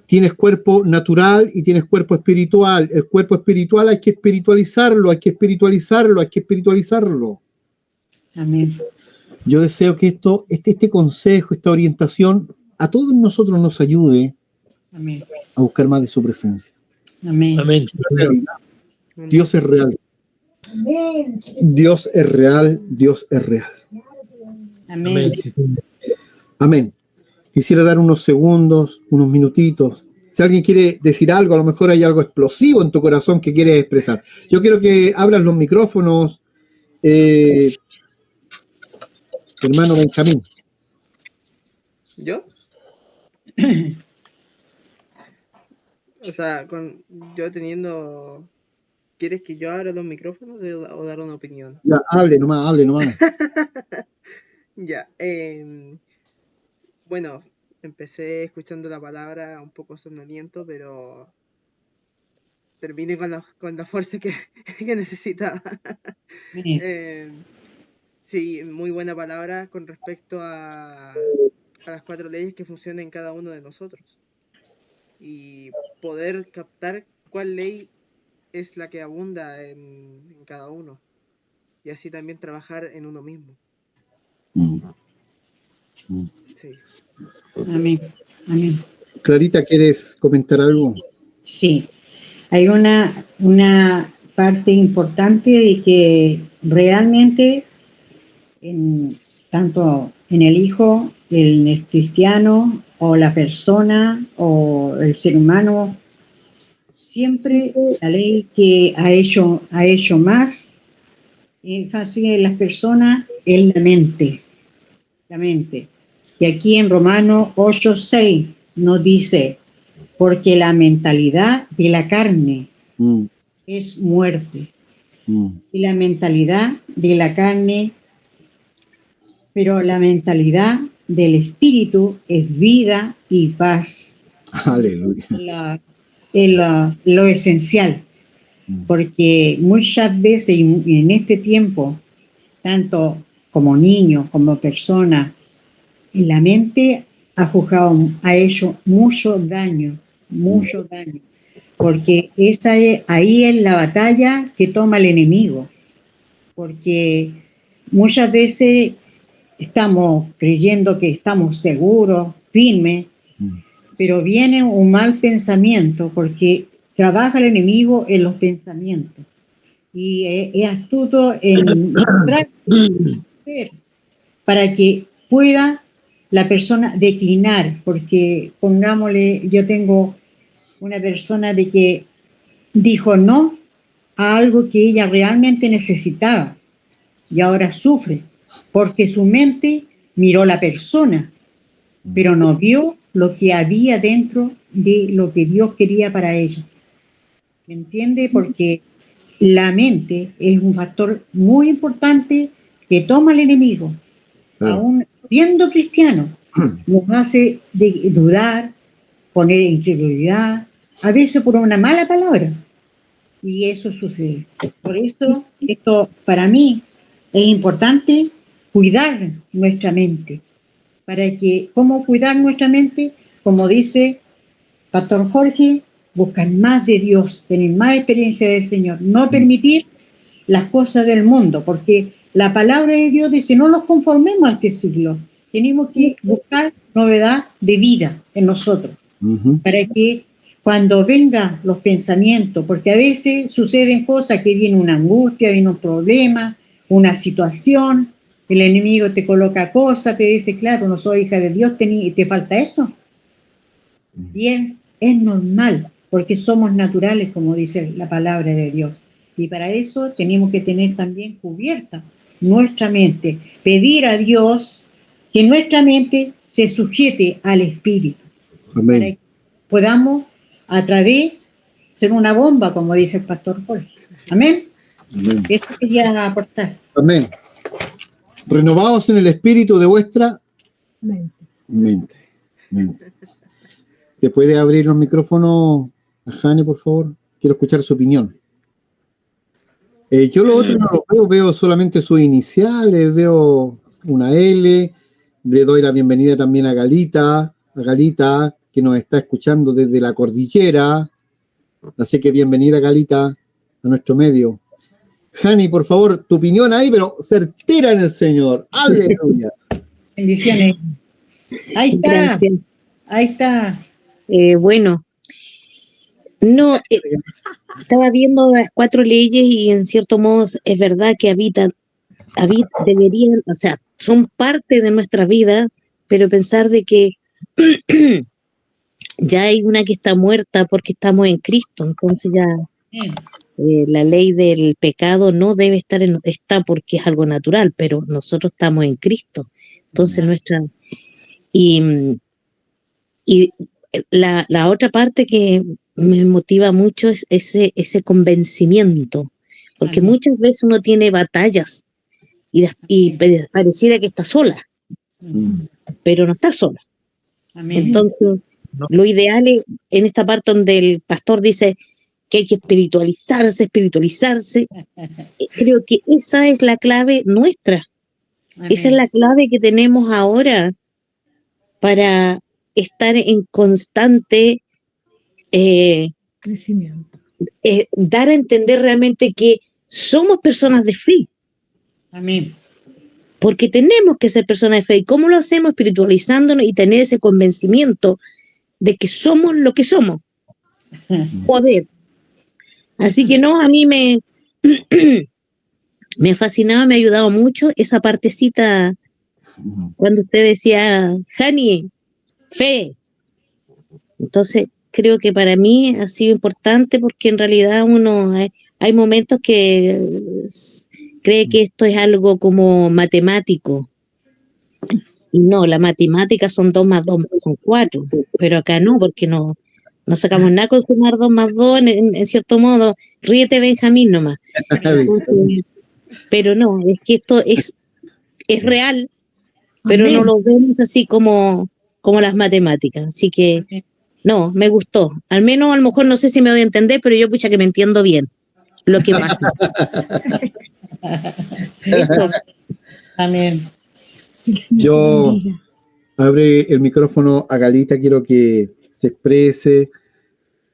Tienes cuerpo natural y tienes cuerpo espiritual. El cuerpo espiritual hay que espiritualizarlo, hay que espiritualizarlo, hay que espiritualizarlo. Amén. Yo deseo que este consejo, esta orientación, a todos nosotros nos ayude Amén. a buscar más de su presencia. Amén. Amén. Realidad. Dios es real. Amén. Dios es real. Dios es real. Amén. Amén. Quisiera dar unos segundos, unos minutitos. Si alguien quiere decir algo, a lo mejor hay algo explosivo en tu corazón que quieres expresar. Yo quiero que abras los micrófonos, hermano Benjamín. ¿Yo? O sea, yo teniendo... ¿Quieres que yo abra los micrófonos o dar una opinión? Ya, hable nomás. Ya. Bueno, empecé escuchando la palabra un poco somnoliento, pero terminé con la fuerza que necesitaba. Amén. Sí, muy buena palabra con respecto a las 4 leyes que funcionan en cada uno de nosotros. Y poder captar cuál ley es la que abunda en cada uno. Y así también trabajar en uno mismo. Sí. Amén. Amén. Clarita, ¿quieres comentar algo? Sí. Hay una parte importante de que realmente tanto en el hijo, en el cristiano o la persona o el ser humano, siempre la ley que ha hecho más énfasis en las personas es la mente. La mente. Y aquí en Romanos 8:6 nos dice, porque la mentalidad de la carne es muerte. Y la mentalidad de la carne, pero la mentalidad del espíritu es vida y paz. Aleluya. Es lo esencial. Porque muchas veces en este tiempo, tanto como niños, como personas, la mente ha hecho mucho daño, porque ahí es la batalla que toma el enemigo, porque muchas veces estamos creyendo que estamos seguros, firmes, pero viene un mal pensamiento porque trabaja el enemigo en los pensamientos y es astuto en para que pueda la persona declinar, porque pongámosle, yo tengo una persona de que dijo no a algo que ella realmente necesitaba y ahora sufre porque su mente miró la persona, pero no vio lo que había dentro de lo que Dios quería para ella. ¿Me entiende? Porque la mente es un factor muy importante que toma el enemigo, Claro. aún siendo cristiano, nos hace dudar, poner incredulidad, a veces por una mala palabra. Y eso sucede. Por eso, esto para mí es importante cuidar nuestra mente. Para que, ¿cómo cuidar nuestra mente? Como dice Pastor Jorge, buscar más de Dios, tener más experiencia del Señor, no permitir las cosas del mundo, porque la palabra de Dios dice, no nos conformemos a este siglo, tenemos que buscar novedad de vida en nosotros, para que cuando vengan los pensamientos, porque a veces suceden cosas que viene una angustia, viene un problema, una situación, el enemigo te coloca cosas, te dice, claro, no soy hija de Dios, te falta eso. Bien, es normal, porque somos naturales, como dice la palabra de Dios. Y para eso tenemos que tener también cubierta nuestra mente, pedir a Dios que nuestra mente se sujete al Espíritu. Amén. Para que podamos a través ser una bomba, como dice el pastor Jorge. Amén. Amén. Eso quería aportar. Amén. Renovados en el espíritu de vuestra Mente. mente. ¿Te puede abrir los micrófonos a Jane, por favor? Quiero escuchar su opinión. Yo lo otro no lo veo solamente sus iniciales, veo una L, le doy la bienvenida también a Galita, que nos está escuchando desde la cordillera, así que bienvenida Galita a nuestro medio. Jani, por favor, tu opinión ahí, pero certera en el Señor. Aleluya. Bendiciones. Ahí está, Gracias. ahí está. Bueno, no, estaba viendo las 4 leyes y en cierto modo es verdad que deberían, o sea, son parte de nuestra vida, pero pensar de que ya hay una que está muerta porque estamos en Cristo, entonces ya la ley del pecado no debe está porque es algo natural, pero nosotros estamos en Cristo, entonces y la otra parte que me motiva mucho es ese convencimiento, porque muchas veces uno tiene batallas y pareciera que está sola, pero no está sola. Amén. Entonces, lo ideal es en esta parte donde el pastor dice que hay que espiritualizarse, creo que esa es la clave nuestra, esa es la clave que tenemos ahora para estar en constante Crecimiento. dar a entender realmente que somos personas de fe, Amén. porque tenemos que ser personas de fe. ¿Y cómo lo hacemos? Espiritualizándonos y tener ese convencimiento de que somos lo que somos. Poder. Así que no, a mí me ha fascinado, me ha ayudado mucho esa partecita cuando usted decía, Jani, fe. Entonces, creo que para mí ha sido importante porque en realidad hay momentos que cree que esto es algo como matemático. Y no, la matemática son 2 más 2 son 4, pero acá no, porque no sacamos nada con sumar 2 más 2, en cierto modo, ríete Benjamín nomás. Entonces, pero no, es que esto es real, pero Amén. no lo vemos así como las matemáticas. Así que, no, me gustó. Al menos, a lo mejor, no sé si me doy a entender, pero yo pucha que me entiendo bien lo que pasa. Eso. Amén. El Señor Yo te bendiga. abre el micrófono a Galita, quiero que se exprese,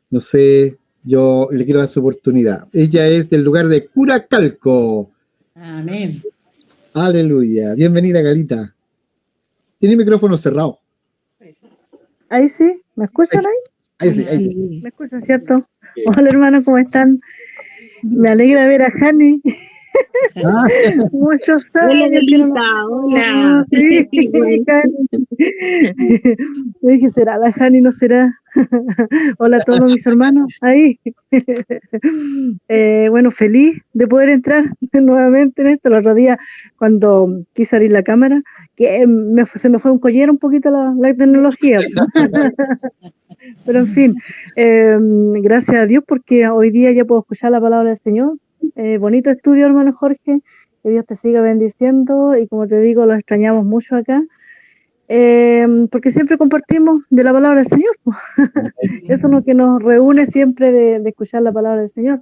no sé, yo le quiero dar su oportunidad. Ella es del lugar de Curacalco. Amén. Aleluya. Bienvenida, Galita. Tiene el micrófono cerrado. Ahí sí. Ahí sí, ¿me escuchan ahí? Ahí sí, ahí sí. ¿Me escuchan, cierto? Hola, hermano, ¿cómo están? Me alegra ver a Jani. Ah, Muchos Hola, años que no nos Abuelita, vemos. hola. Sí, Igual. Jani. Le dije, ¿será la Jani? ¿No será? Hola a todos mis hermanos. Ahí. Bueno, feliz de poder entrar nuevamente en esto. El otro día, cuando quise abrir la cámara, que se me fue un collero un poquito la tecnología. Pero en fin, gracias a Dios porque hoy día ya puedo escuchar la palabra del Señor. Bonito estudio, hermano Jorge. Que Dios te siga bendiciendo y como te digo, lo extrañamos mucho acá. Porque siempre compartimos de la palabra del Señor. Eso es lo que nos reúne siempre de escuchar la palabra del Señor.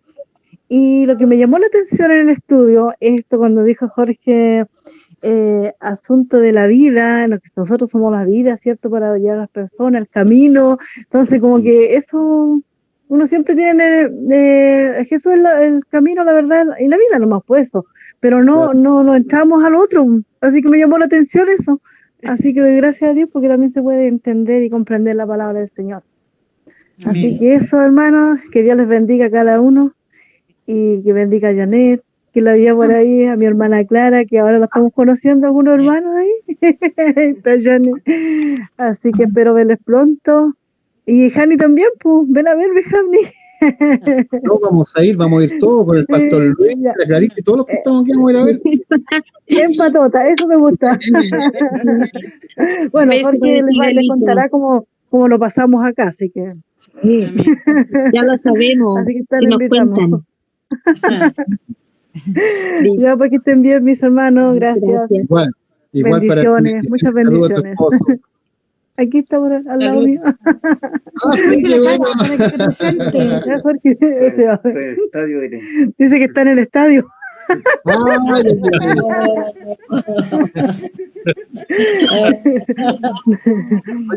Y lo que me llamó la atención en el estudio, esto cuando dijo Jorge, asunto de la vida, en lo que nosotros somos la vida, ¿cierto? Para llegar a las personas, el camino. Entonces, como que eso, uno siempre tiene, Jesús es el camino, la verdad y la vida, nomás pues eso. Pero no entramos al otro. Así que me llamó la atención eso. Así que doy gracias a Dios porque también se puede entender y comprender la palabra del Señor. Así que eso, hermanos, que Dios les bendiga a cada uno y que bendiga a Janet, que la había por ahí, a mi hermana Clara, que ahora la estamos conociendo algunos hermanos ahí. Está Janet. Así que espero verles pronto. Y Jani también, pues, ven a verme, Jani. no, vamos a ir todos con el pastor Luis, Ya. la Clarita y todos los que estamos aquí vamos a ir a ver. En patota, eso me gusta. Bueno, Beso Jorge para ti, les Galito. contará cómo lo pasamos acá, así que Ya lo sabemos, así que están si nos invitados. cuentan. Sí, Ya, para que estén bien, mis hermanos, gracias. gracias. Igual para ti. Bendiciones, muchas Saludos a tu bendiciones. esposo. Aquí está al lado mío. Ah, sí, qué bueno. Para que esté presente. Ya, Jorge, dice que está en el estadio. Ah,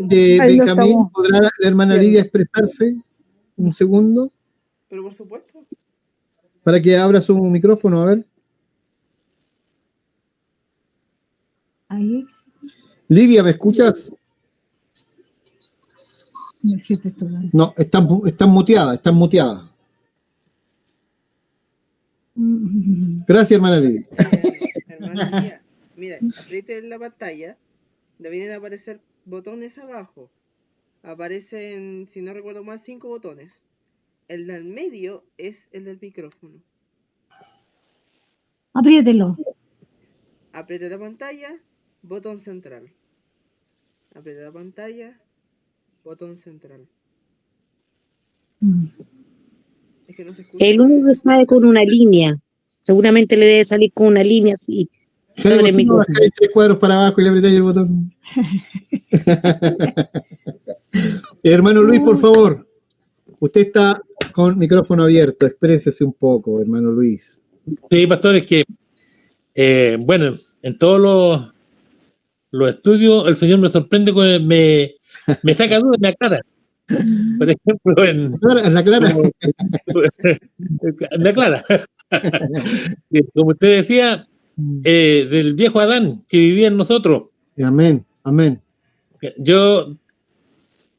Oye, Ahí lo Benjamín, estamos ¿podrá la hermana viendo. Lidia expresarse un segundo? Pero por supuesto. Para que abra su micrófono, a ver. Ahí. Lidia, ¿me escuchas? Me siento todo. No, están muteada. Gracias, hermana Lidia. Hermana mira, apriete en la pantalla, le vienen a aparecer botones abajo. Aparecen, si no recuerdo mal, 5 botones. El del medio es el del micrófono. Apriételo. Apriete la pantalla, botón central. Apriete la pantalla, botón central. Es que no se escucha. El único que sabe con una línea. Seguramente le debe salir con una línea así sobre el micrófono. Bajáis 3 cuadros para abajo y le apretáis el botón. Hermano Luis, por favor. Usted está con micrófono abierto. Exprésese un poco, hermano Luis. Sí, pastor, es que, bueno, en todos los estudios el Señor me sorprende, me saca dudas, me aclara. Por ejemplo, La Clara. me aclara. Como usted decía, del viejo Adán que vivía en nosotros. Amén. Yo,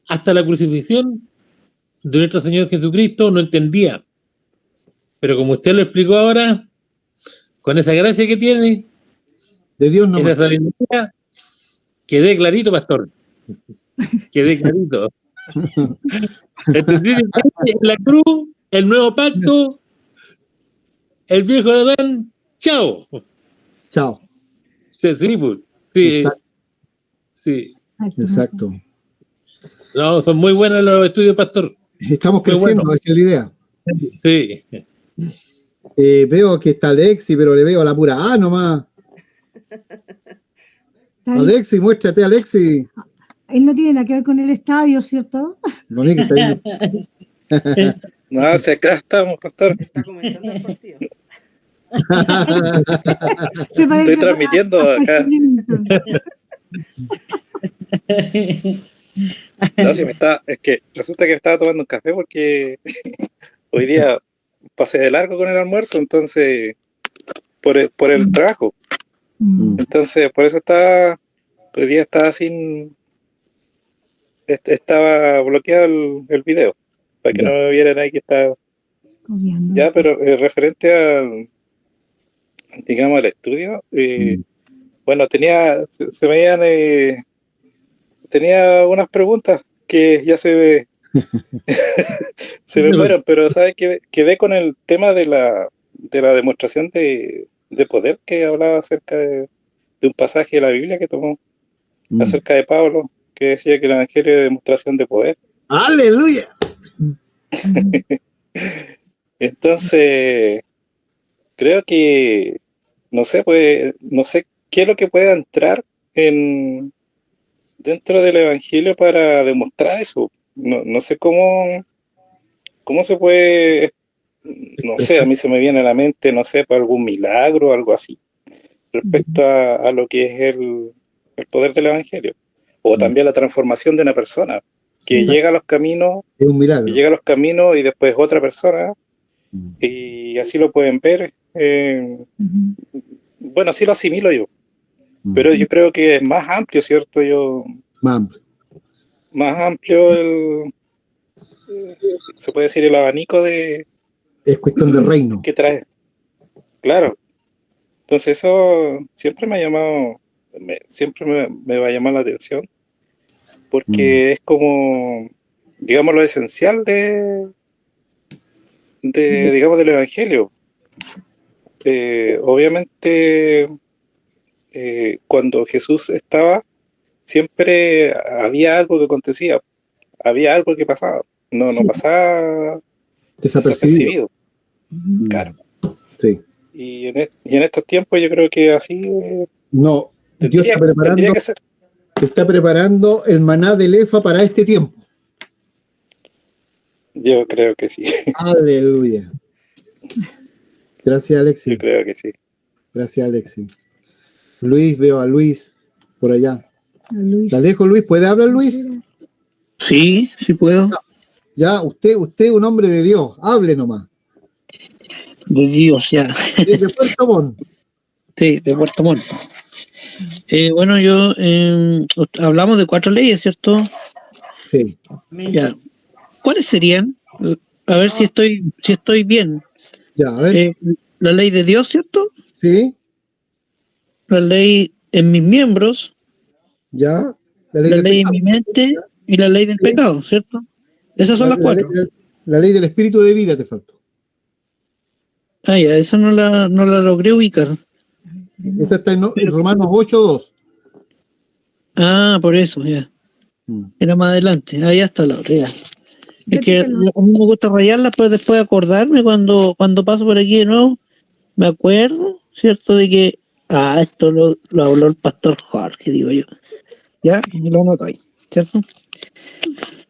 hasta la crucifixión de nuestro Señor Jesucristo, no entendía. Pero como usted lo explicó ahora, con esa gracia que tiene, De Dios no esa sabiduría, quedé clarito, pastor. Quedé clarito. Entendí la cruz, el nuevo pacto, el viejo Adán, chao. Chao. Sí, pues, sí, sí. Exacto. No, son muy buenos los estudios, pastor. Estamos creciendo, bueno. esa es la idea. Sí. Veo que está Alexi, pero le veo la pura A nomás. Alexi, muéstrate, Alexi. Él no tiene nada que ver con el estadio, ¿cierto? No, que está ahí. No, si acá estamos, pastor. Está comentando el partido. Estoy transmitiendo acá. No, si es que resulta que me estaba tomando un café porque hoy día pasé de largo con el almuerzo, entonces por el trabajo. Entonces, por eso estaba hoy día estaba bloqueado el video, para que Ya. no me vieran ahí que estaba. Obviando. Ya, pero referente digamos, al estudio, bueno, se veían, tenía unas preguntas que ya se me fueron, pero ¿sabes qué? Quedé con el tema de la demostración de poder que hablaba acerca de un pasaje de la Biblia que tomó acerca de Pablo, que decía que el evangelio es demostración de poder. ¡Aleluya! Entonces, creo que, no sé qué es lo que pueda entrar dentro del evangelio para demostrar eso. No sé cómo se puede, no sé, a mí se me viene a la mente, no sé, para algún milagro o algo así, respecto a lo que es el poder del evangelio. O también la transformación de una persona que Sí. llega a los caminos, Es un milagro. y después otra persona, y así lo pueden ver. Bueno, así lo asimilo yo, pero yo creo que es más amplio, ¿cierto? Más amplio se puede decir el abanico Es cuestión de reino. que trae. Claro. Entonces eso siempre me ha llamado, siempre me va a llamar la atención, porque es como, digamos, lo esencial digamos, del evangelio. Obviamente, cuando Jesús estaba, siempre había algo que acontecía, había algo que pasaba, no pasaba Desapercibido. Claro. Sí. Y en estos tiempos yo creo que así No, Dios tendría que ser. está preparando el maná del Efa para este tiempo. Yo creo que sí. Aleluya. Gracias, Alexis. Yo creo que sí. Gracias, Alexis. Luis, veo a Luis por allá. Luis. La dejo, Luis. ¿Puede hablar, Luis? Sí, sí puedo. Ya, usted es un hombre de Dios. Hable nomás. De Dios, ya. Desde Puerto Montt. Sí, de Puerto Montt. Bueno, hablamos de 4 leyes, ¿cierto? Sí. Ya. ¿Cuáles serían? A ver si estoy bien. Ya, a ver. La ley de Dios, ¿cierto? Sí. La ley en mis miembros. Ya. La ley en mi mente y la ley del pecado, ¿cierto? Esas son las 4. La ley del espíritu de vida te faltó. Ah, ya, esa no la logré ubicar. Esa está en Romanos 8:2. Ah, por eso, ya. Era más adelante. Ahí está la otra, ya. Es que a mí me gusta rayarla, pero después acordarme cuando paso por aquí de nuevo, me acuerdo, ¿cierto? De que, esto lo habló el pastor Jorge, digo yo. Ya, y lo anoto ahí, ¿cierto?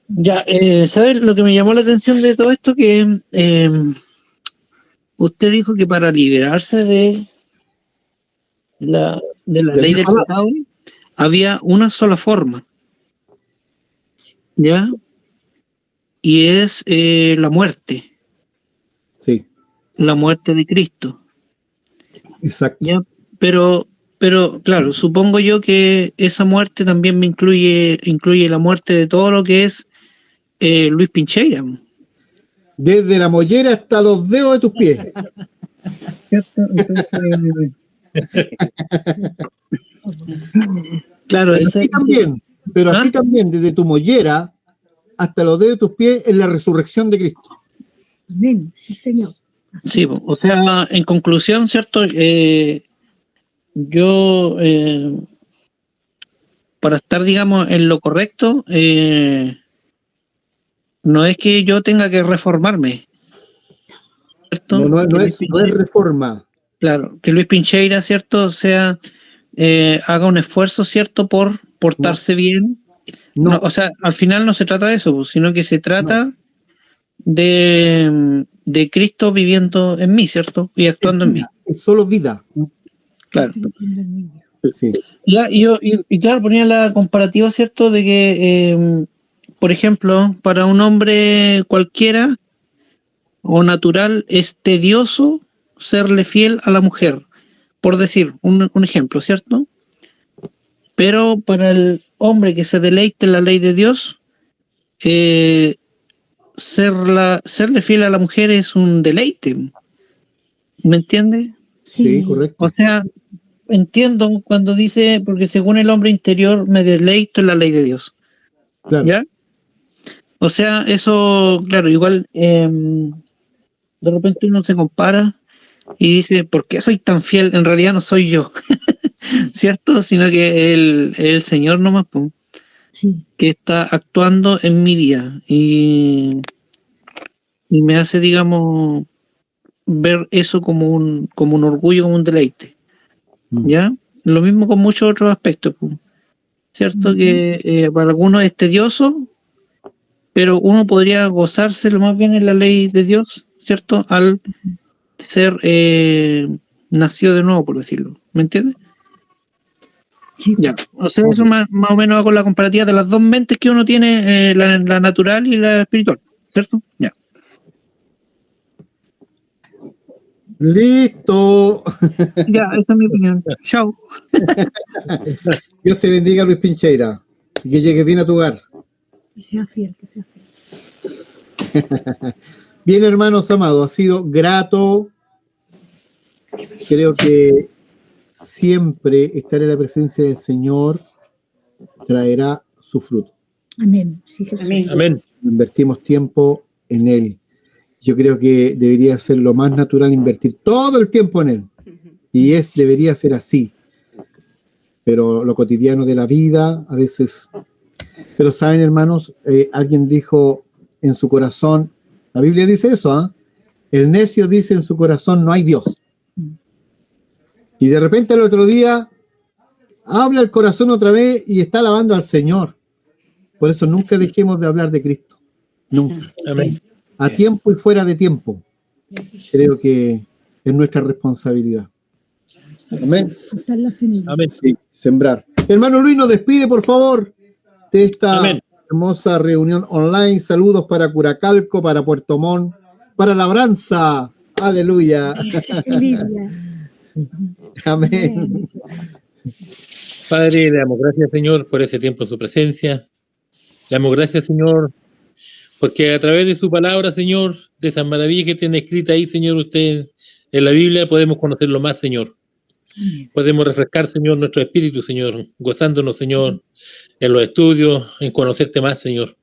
Ya, ¿sabes lo que me llamó la atención de todo esto? Que usted dijo que para liberarse de la ley del pecado había una sola forma, ¿ya? Y es la muerte. Sí. La muerte de Cristo. Exacto. ¿Ya? Pero claro, supongo yo que esa muerte también me incluye la muerte de todo lo que es Luis Pincheira. Desde la mollera hasta los dedos de tus pies. ¿Cierto? Entonces, claro, pero así también, así también, desde tu mollera hasta los dedos de tus pies, en la resurrección de Cristo. Amén, sí, Señor. Sí, o sea, en conclusión, ¿cierto? Yo, para estar, digamos, en lo correcto, no es que yo tenga que reformarme, ¿cierto? No es reforma. Claro, que Luis Pincheira, ¿cierto? Haga un esfuerzo, ¿cierto? Por portarse bien. No, o sea, al final no se trata de eso, sino que se trata de Cristo viviendo en mí, ¿cierto? Y actuando en mí. Es solo vida. Claro. Sí. Y claro, ponía la comparativa, ¿cierto? De que, por ejemplo, para un hombre cualquiera o natural es tedioso serle fiel a la mujer, por decir un ejemplo, ¿cierto? pero para el hombre que se deleite en la ley de Dios, serle fiel a la mujer es un deleite. ¿Me entiende? Sí, correcto. O sea, entiendo cuando dice, porque según el hombre interior me deleito en la ley de Dios. Claro. ¿Ya? O sea, eso, claro, igual de repente uno se compara y dice, ¿por qué soy tan fiel? En realidad no soy yo, ¿cierto? Sino que el Señor nomás, pues, Sí. que está actuando en mi vida y me hace, digamos, ver eso como un orgullo, como un deleite. ¿Ya? Lo mismo con muchos otros aspectos, pues, ¿cierto? Que para algunos es tedioso, pero uno podría gozárselo más bien en la ley de Dios, ¿cierto? Al ser nacido de nuevo, por decirlo. ¿Me entiendes? Sí. Ya. O sea, eso más o menos hago la comparativa de las dos mentes que uno tiene, la natural y la espiritual, ¿cierto? Ya. Listo. Ya, esa es mi opinión. Chao. Dios te bendiga, Luis Pincheira. Y que llegues bien a tu hogar. Que sea fiel, que sea fiel. Bien, hermanos amados, ha sido grato. Creo que siempre estar en la presencia del Señor traerá su fruto. Amén. Sí, Jesús. Amén. Invertimos tiempo en Él. Yo creo que debería ser lo más natural invertir todo el tiempo en Él. Y debería ser así. Pero lo cotidiano de la vida, a veces... Pero saben, hermanos, alguien dijo en su corazón, la Biblia dice eso, ¿ah? El necio dice en su corazón, no hay Dios. Y de repente el otro día habla el corazón otra vez y está alabando al Señor. Por eso nunca dejemos de hablar de Cristo. Nunca. Amén. A tiempo y fuera de tiempo. Creo que es nuestra responsabilidad. Amén. Soltar la semilla. Amén. Sí, sembrar. Hermano Luis, nos despide, por favor, de esta Amén. hermosa reunión online. Saludos para Curacalco, para Puerto Montt, para Labranza. Aleluya. Lidia. Amén. Padre, le damos gracias, Señor, por ese tiempo en su presencia. Le damos gracias, Señor, porque a través de su palabra, Señor, de esas maravillas que tiene escrita ahí, Señor, usted en la Biblia, podemos conocerlo más, Señor. Podemos refrescar, Señor, nuestro espíritu, Señor, gozándonos, Señor, en los estudios, en conocerte más, Señor.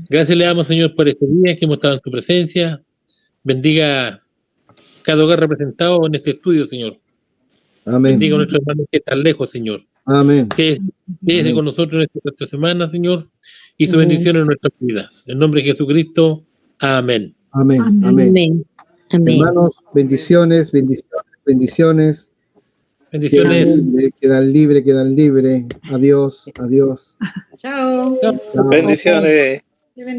Gracias le damos, Señor, por este día que hemos estado en tu presencia. Bendiga cada hogar representado en este estudio, Señor. Amén. Bendiga a nuestros hermanos que están lejos, Señor. Amén. Quédese con nosotros en esta semana, Señor, y su Amén. bendición en nuestras vidas. En nombre de Jesucristo, amén. Amén. Amén. Amén. Amén. Hermanos, bendiciones, bendiciones, bendiciones. Bendiciones. Quedan libres. Adiós, adiós. Chao. Chao. Bendiciones.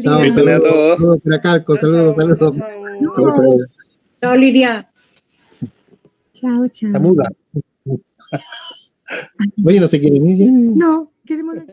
Chao, Bendiciones a todos. Saludos, Curacalco, saludos. Chao, Lidia. Chao, chao. La muda. Oye, no se quieren ir. No, quedémonos.